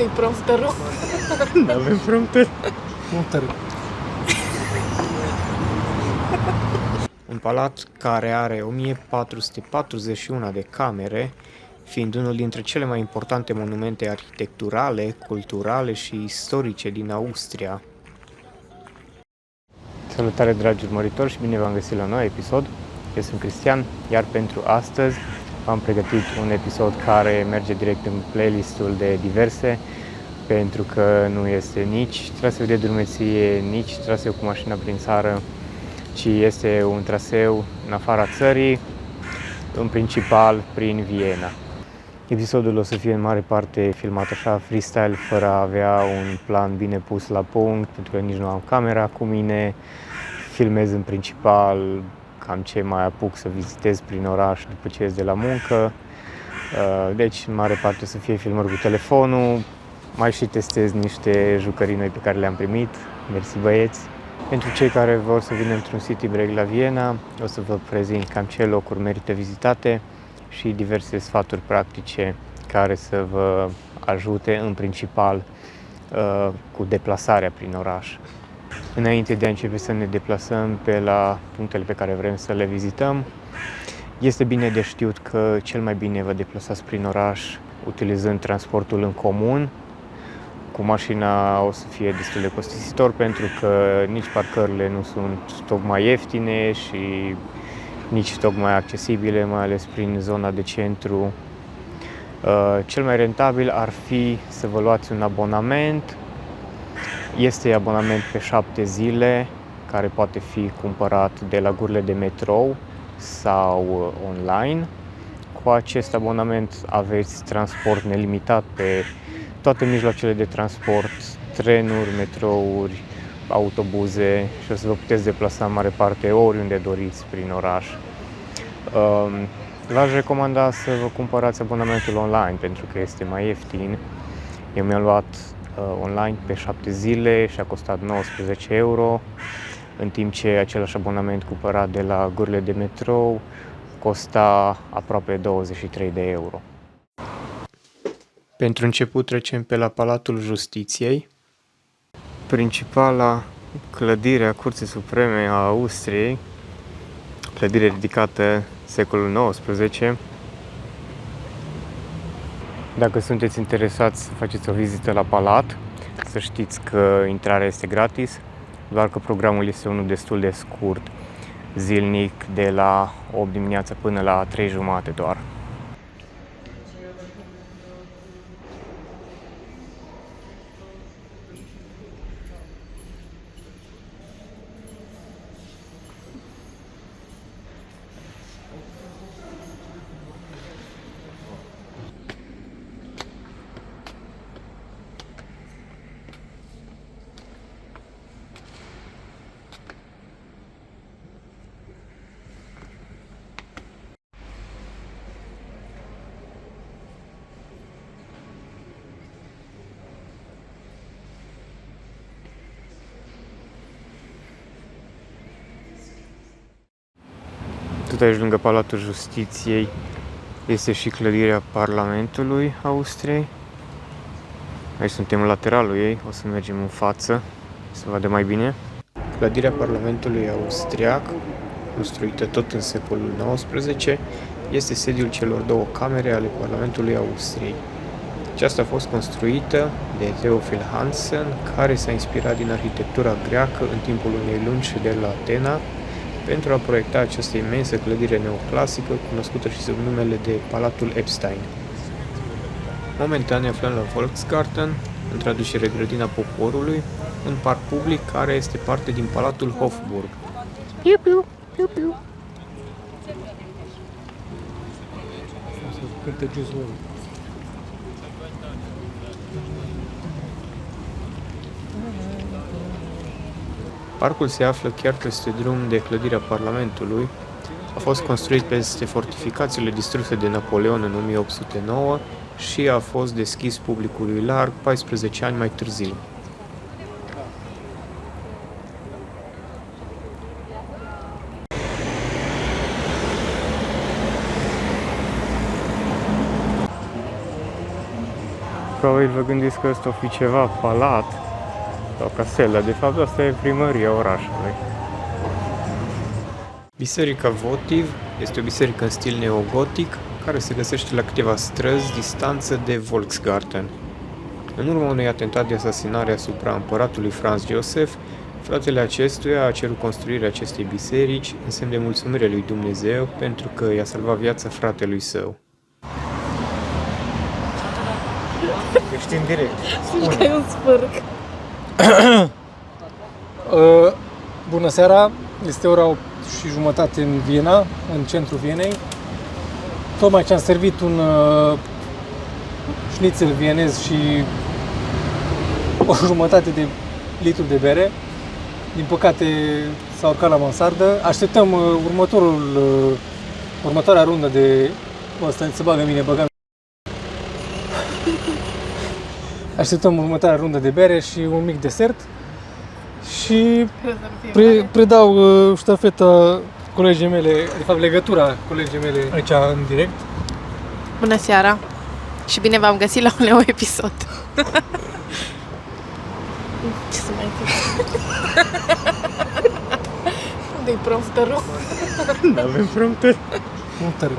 Dă-i prompterul. Nu avem prompter. Un palat care are 1441 de camere, fiind unul dintre cele mai importante monumente arhitecturale, culturale și istorice din Austria. Salutare, dragi urmăritori, și bine v-am găsit la un nou episod. Eu sunt Cristian, iar pentru astăzi am pregătit un episod care merge direct în playlistul de diverse, pentru că nu este nici traseu de drumeție, nici traseu cu mașina prin țară, ci este un traseu în afara țării, în principal prin Viena. Episodul o să fie în mare parte filmat așa, freestyle, fără a avea un plan bine pus la punct, pentru că nici nu am camera cu mine. Filmez în principal cam ce mai apuc să vizitez prin oraș după ce ies de la muncă. Deci, în mare parte, o să fie filmări cu telefonul. Mai și testez niște jucării noi pe care le-am primit. Mersi, băieți! Pentru cei care vor să vină într-un city break la Viena, o să vă prezint cam ce locuri merită vizitate și diverse sfaturi practice care să vă ajute în principal cu deplasarea prin oraș. Înainte de a începe să ne deplasăm pe la punctele pe care vrem să le vizităm, este bine de știut că cel mai bine vă deplasați prin oraș utilizând transportul în comun. Cu mașina o să fie destul de costisitor, pentru că nici parcările nu sunt tocmai ieftine și nici tocmai accesibile, mai ales prin zona de centru. Cel mai rentabil ar fi să vă luați un abonament. Este abonament pe 7 zile, care poate fi cumpărat de la gurile de metrou sau online. Cu acest abonament aveți transport nelimitat pe toate mijloacele de transport, trenuri, metrouri, autobuze, și o să vă puteți deplasa în mare parte oriunde doriți prin oraș. V-aș recomanda să vă cumpărați abonamentul online, pentru că este mai ieftin. Eu mi-am luat online pe 7 zile și a costat 19 euro, în timp ce același abonament cumpărat de la gurile de metrou costa aproape 23 de euro. Pentru început trecem pe la Palatul Justiției, principala clădire a Curții Supreme a Austriei, clădire ridicată secolul XIX. Dacă sunteți interesați să faceți o vizită la palat, să știți că intrarea este gratis, doar că programul este unul destul de scurt, zilnic de la 8 dimineața până la 3:30 doar. Tot aici, lângă Palatul Justiției, este și clădirea Parlamentului Austriei. Aici suntem în lateralul ei, o să mergem în față să vadă mai bine. Clădirea Parlamentului Austriac, construită tot în secolul XIX, este sediul celor două camere ale Parlamentului Austriei. Aceasta a fost construită de Theophil Hansen, care s-a inspirat din arhitectura greacă în timpul unei lungi șederi la Atena, pentru a proiecta această imensă clădire neoclasică, cunoscută și sub numele de Palatul Epstein. Momentan ne aflăm la Volksgarten, în traducere Grădina Poporului, un parc public care este parte din Palatul Hofburg. Piu, piu, piu, piu. Parcul se află chiar peste drum de clădirea Parlamentului. A fost construit peste fortificațiile distruse de Napoleon în 1809 și a fost deschis publicului larg 14 ani mai târziu. probabil vă gândiți că ăsta o fi ceva palat sau caselă. De fapt, asta e primăria orașului. Biserica Votiv este o biserică în stil neogotic care se găsește la câteva străzi distanță de Volksgarten. În urma unui atentat de asasinare asupra împăratului Franz Joseph, fratele acestuia a cerut construirea acestei biserici în semn de mulțumire lui Dumnezeu pentru că i-a salvat viața fratelui său. Ești în direct. Spune că e un spârc. Bună seara, este ora 8:30 în Viena, în centrul Vienei. Tocmai ce am servit un șnițel vienez și o jumătate de litru de bere. Din păcate s-a urcat la mansardă. Așteptăm următoarea rundă de... Ăsta se bagă mine, băgăm. Așteptăm următoarea rundă de bere și un mic desert. Și predau ștafeta colegii mele, de fapt legătura colegii mele aici în direct. Bună seara și bine v-am găsit la un nou episod. Ce să mai zic? Unde-i prompterul? N-avem prompter. Prompter.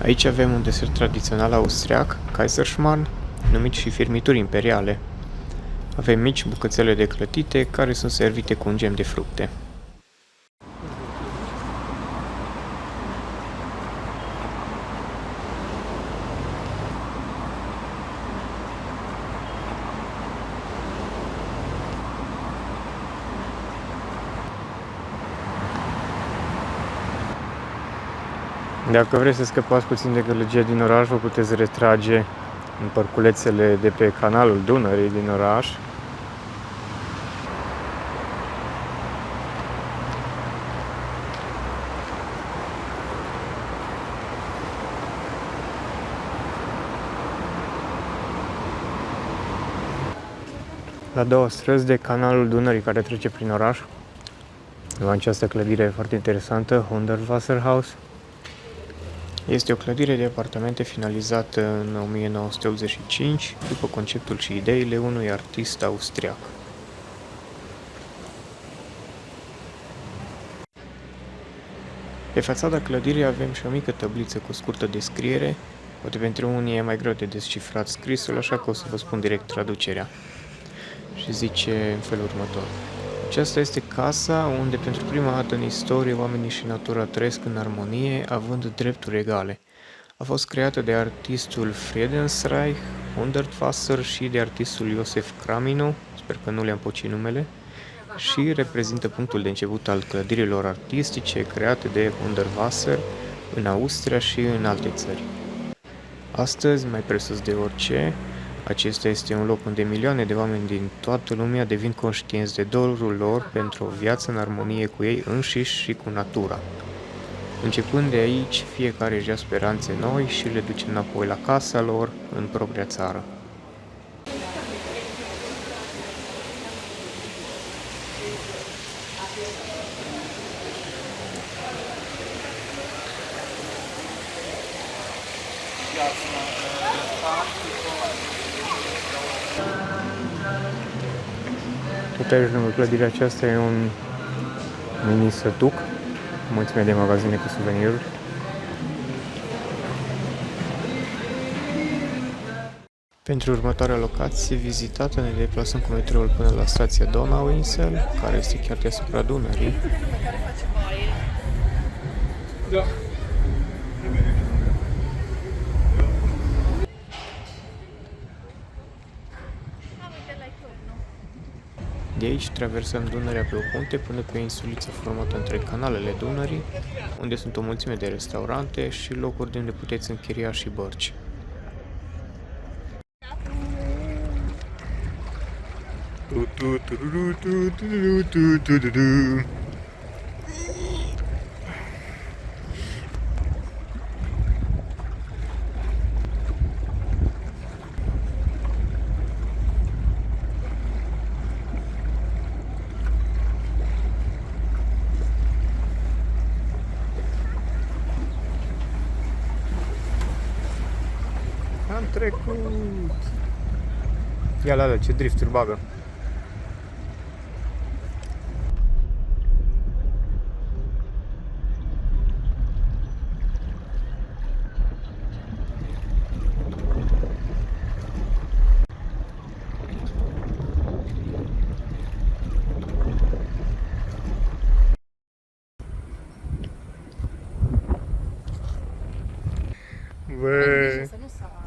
Aici avem un desert tradițional austriac, Kaiserschmarrn, numit și firmituri imperiale. Avem mici bucățele de clătite care sunt servite cu un gem de fructe. Dacă vreți să scăpați puțin de gălăgie din oraș, vă puteți retrage în parculețele de pe canalul Dunării din oraș. La două străzi de canalul Dunării care trece prin oraș, la această clădire foarte interesantă, Hundertwasserhaus. Este o clădire de apartamente finalizată în 1985, după conceptul și ideile unui artist austriac. Pe fațada clădirii avem și o mică tabliță cu scurtă descriere, poate pentru unii e mai greu de descifrat scrisul, așa că o să vă spun direct traducerea. Și zice în felul următor. Aceasta este casa unde pentru prima dată în istorie oamenii și natura trăiesc în armonie, având drepturi egale. A fost creată de artistul Friedensreich Hundertwasser și de artistul Josef Kramino, sper că nu le-am pocit numele, și reprezintă punctul de început al clădirilor artistice create de Hundertwasser în Austria și în alte țări. Astăzi, mai presus de orice, acesta este un loc unde milioane de oameni din toată lumea devin conștienți de dorul lor pentru o viață în armonie cu ei înșiși și cu natura. Începând de aici, fiecare își ia speranțe noi și le duce înapoi la casa lor, în propria țară. Tot aici, lângă clădirea aceasta, e un mini sătuc, mulțime de magazine cu suveniruri. Pentru următoarea locație vizitată ne deplasăm cu metroul până la stația Donauinsel, care este chiar deasupra Dunării. De aici traversăm Dunărea pe o punte până pe o insuliță formată între canalele Dunării, unde sunt o mulțime de restaurante și locuri de unde puteți închiria și bărci. trecut! Ia la ce drifturi bagă. Bă. Să nu sară.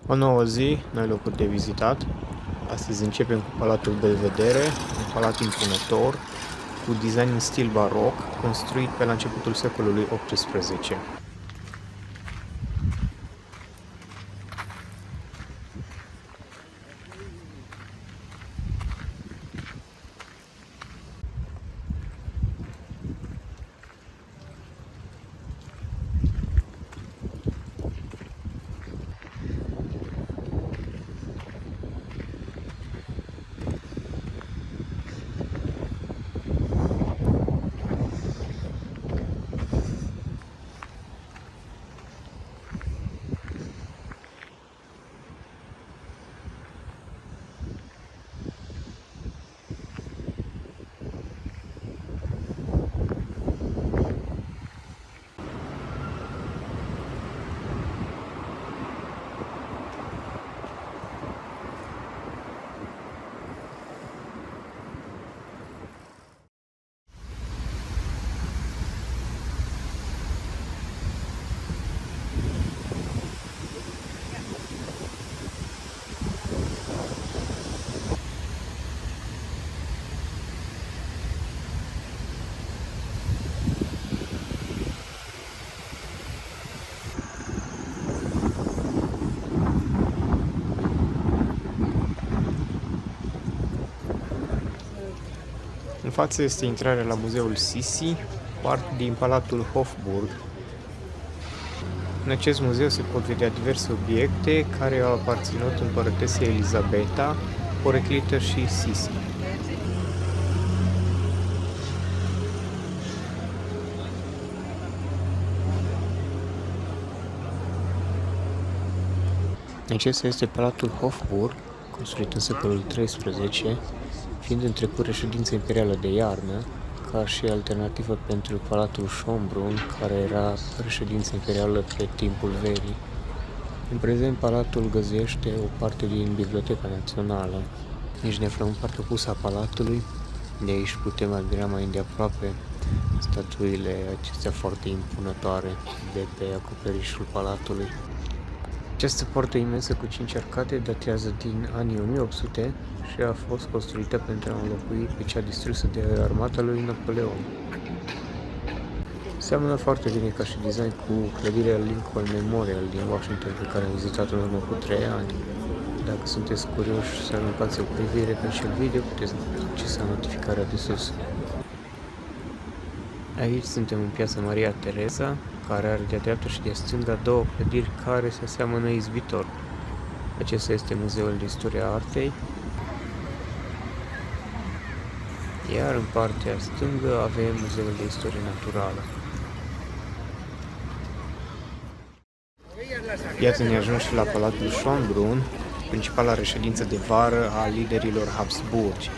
O nouă zi, noi locuri de vizitat. Astăzi începem cu Palatul Belvedere, un palat impunător, cu design în stil baroc, construit pe la începutul secolului XVIII. În față este intrarea la muzeul Sisi, parte din Palatul Hofburg. În acest muzeu se pot vedea diverse obiecte care au aparținut împărătesei Elisabeta, poreclită și Sisi. Acesta este Palatul Hofburg, construit în secolul XIII, fiind în trecut reședință imperială de iarnă, ca și alternativă pentru Palatul Schönbrunn, care era reședință imperială pe timpul verii. În prezent, palatul găzduiește o parte din Biblioteca Națională. Aici ne aflăm în partea opusă a palatului, de aici putem admira mai îndeaproape statuile acestea foarte impunătoare de pe acoperișul palatului. Această poartă imensă cu 5 arcade datează din anii 1800 și a fost construită pentru a înlocui pe cea distrusă de armata lui Napoleon. Seamănă foarte bine ca și design cu clădirea Lincoln Memorial din Washington, pe care am vizitat-o în urmă cu 3 ani. Dacă sunteți curioși să aruncați o privire pe acel video, puteți accesa notificarea de sus. Aici suntem în piața Maria Tereza, care are de-a dreapta și de stânga două clădiri care se aseamănă izbitor. Acesta este Muzeul de Istoria Artei, iar în partea stângă avem Muzeul de Istorie Naturală. Iată, ne ajung și la Palatul Schönbrunn, principala reședință de vară a liderilor Habsburgi.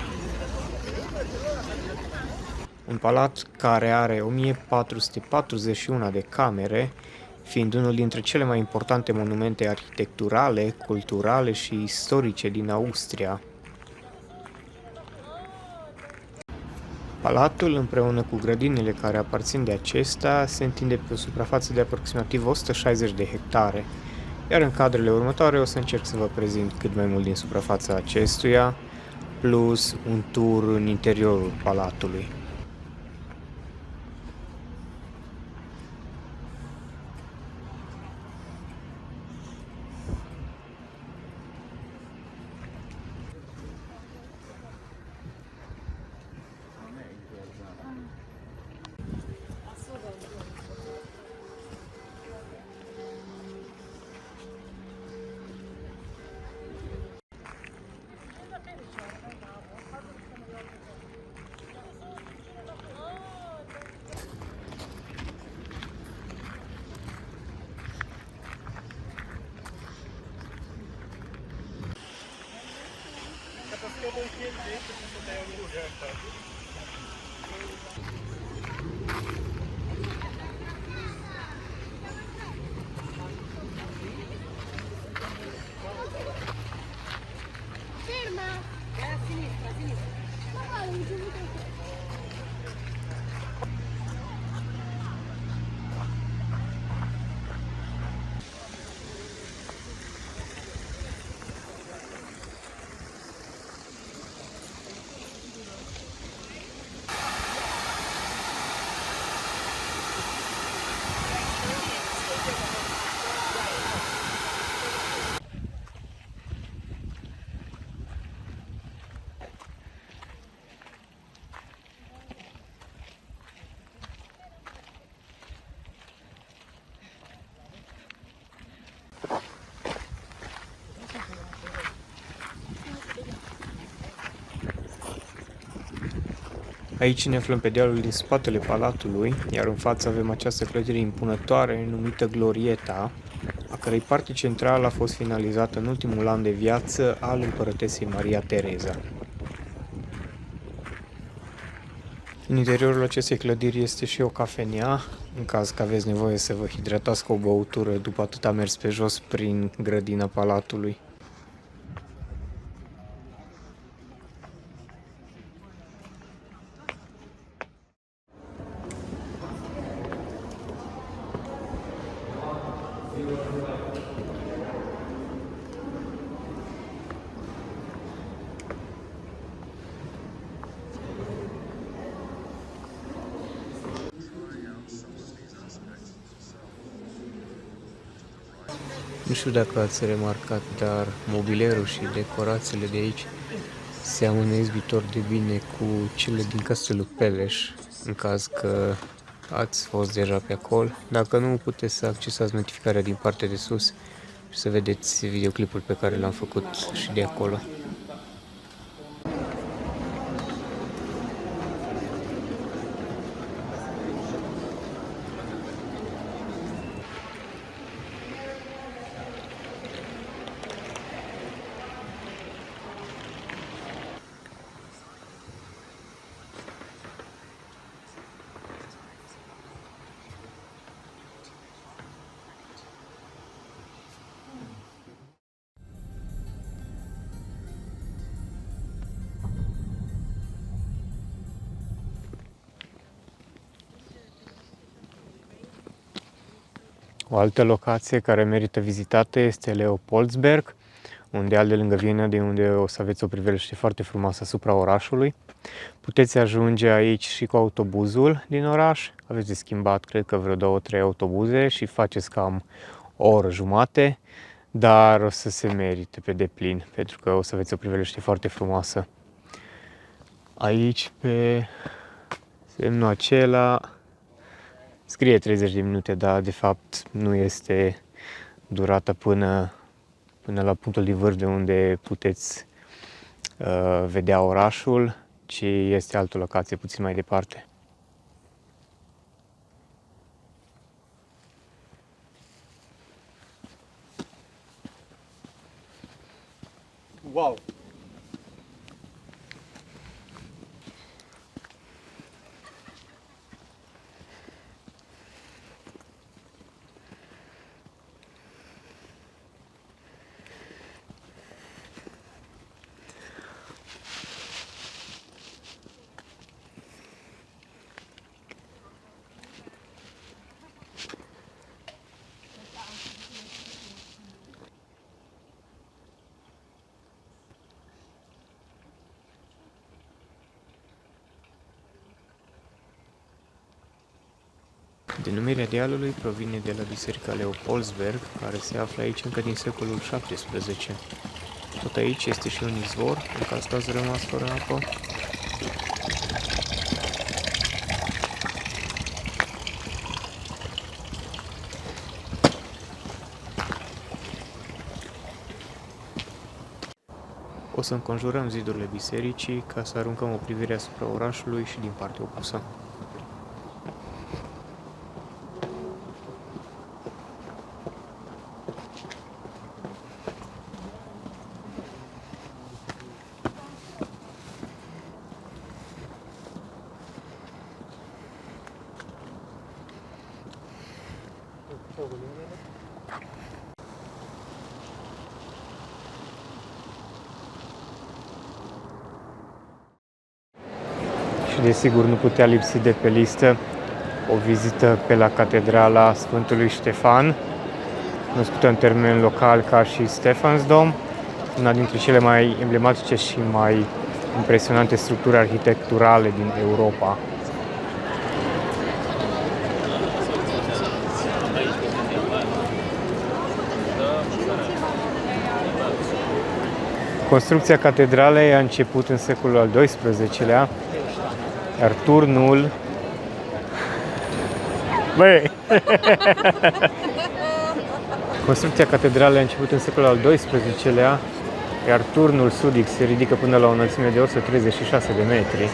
Un palat care are 1441 de camere, fiind unul dintre cele mai importante monumente arhitecturale, culturale și istorice din Austria. Palatul, împreună cu grădinile care aparțin de acesta, se întinde pe o suprafață de aproximativ 160 de hectare, iar în cadrele următoare o să încerc să vă prezint cât mai mult din suprafața acestuia, plus un tur în interiorul palatului. Aici ne aflăm pe dealul din spatele palatului, iar în față avem această clădire impunătoare numită Glorieta, a cărei parte centrală a fost finalizată în ultimul an de viață al împărătesei Maria Tereza. În interiorul acestei clădiri este și o cafenea, în caz că aveți nevoie să vă hidratați cu o băutură după atâta mers pe jos prin grădina palatului. Nu știu dacă ați remarcat, dar mobilierul și decorațiile de aici seamănă izbitor de bine cu cele din Castelul Peleș, în caz că ați fost deja pe acolo. Dacă nu, puteți să accesați notificarea din partea de sus și să vedeți videoclipul pe care l-am făcut și de acolo. O altă locație care merită vizitată este Leopoldsberg, un deal de lângă Viena, de unde o să aveți o priveliște foarte frumoasă asupra orașului. Puteți ajunge aici și cu autobuzul din oraș. Aveți de schimbat, cred că vreo 2-3 autobuze și faceți cam o oră jumate, dar o să se merite pe deplin, pentru că o să aveți o priveliște foarte frumoasă. Aici, pe semnul acela, scrie 30 de minute, dar de fapt nu este durata până la punctul de vârf de unde puteți vedea orașul, ci este altă locație puțin mai departe. Wow! Denumirea dealului provine de la Biserica Leopoldsberg, care se află aici încă din secolul XVII. Tot aici este și un izvor, în caz că ați rămas fără apă. O să înconjurăm zidurile bisericii ca să aruncăm o privire asupra orașului și din partea opusă. Și desigur nu putea lipsi de pe listă o vizită pe la Catedrala Sfântului Ștefan, cunoscută în termen local ca și Stephansdom, una dintre cele mai emblematice și mai impresionante structuri arhitecturale din Europa. Construcția catedralei a început în secolul al XII-lea, iar turnul... Băi! Construcția catedralei a început în secolul al XII-lea, iar turnul sudic se ridică până la o înălțime de 136 de metri.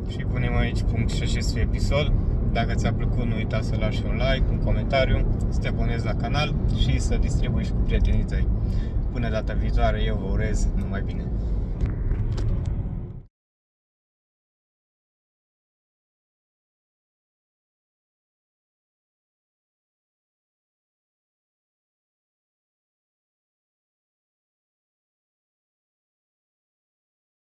Și punem aici punct și acestui episod. Dacă ți-a plăcut, nu uita să lași un like, un comentariu, să te abonezi la canal și să distribui și cu prietenii tăi. Până data viitoare, eu vă urez numai bine!